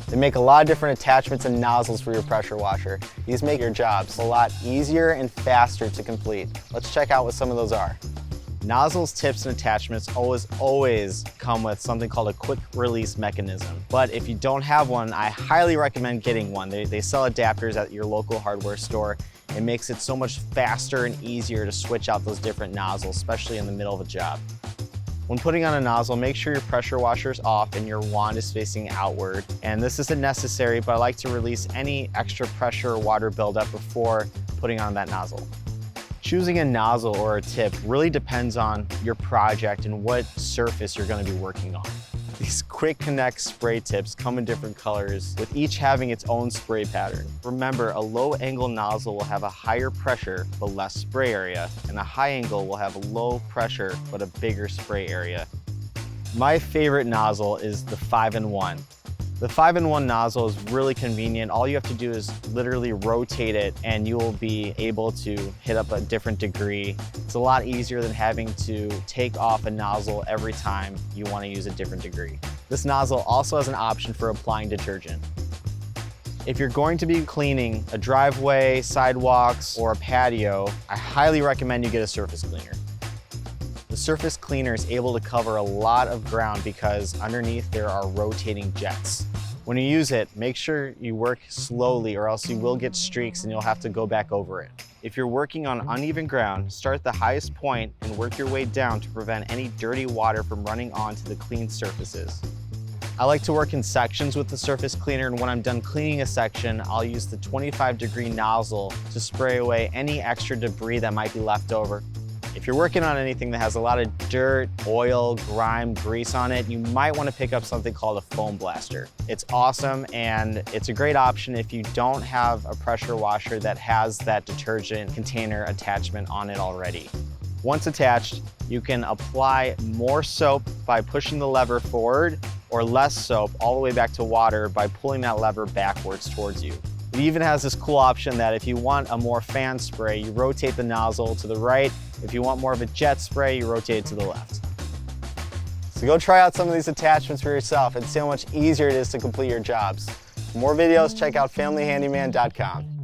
They make a lot of different attachments and nozzles for your pressure washer. These make your jobs a lot easier and faster to complete. Let's check out what some of those are. Nozzles, tips, and attachments always come with something called a quick release mechanism. But if you don't have one, I highly recommend getting one. They sell adapters at your local hardware store. It makes it so much faster and easier to switch out those different nozzles, especially in the middle of a job. When putting on a nozzle, make sure your pressure washer is off and your wand is facing outward. And this isn't necessary, but I like to release any extra pressure or water buildup before putting on that nozzle. Choosing a nozzle or a tip really depends on your project and what surface you're going to be working on. These quick connect spray tips come in different colors, with each having its own spray pattern. Remember, a low angle nozzle will have a higher pressure but less spray area, and a high angle will have a low pressure but a bigger spray area. My favorite nozzle is the 5-in-1. The 5-in-1 nozzle is really convenient. All you have to do is literally rotate it and you will be able to hit up a different degree. It's a lot easier than having to take off a nozzle every time you want to use a different degree. This nozzle also has an option for applying detergent. If you're going to be cleaning a driveway, sidewalks, or a patio, I highly recommend you get a surface cleaner. The surface cleaner is able to cover a lot of ground because underneath there are rotating jets. When you use it, make sure you work slowly or else you will get streaks and you'll have to go back over it. If you're working on uneven ground, start at the highest point and work your way down to prevent any dirty water from running onto the clean surfaces. I like to work in sections with the surface cleaner, and when I'm done cleaning a section, I'll use the 25-degree nozzle to spray away any extra debris that might be left over. If you're working on anything that has a lot of dirt, oil, grime, grease on it, you might want to pick up something called a foam blaster. It's awesome and it's a great option if you don't have a pressure washer that has that detergent container attachment on it already. Once attached, you can apply more soap by pushing the lever forward or less soap all the way back to water by pulling that lever backwards towards you. It even has this cool option that if you want a more fan spray, you rotate the nozzle to the right. If you want more of a jet spray, you rotate it to the left. So go try out some of these attachments for yourself and see how much easier it is to complete your jobs. For more videos, check out familyhandyman.com.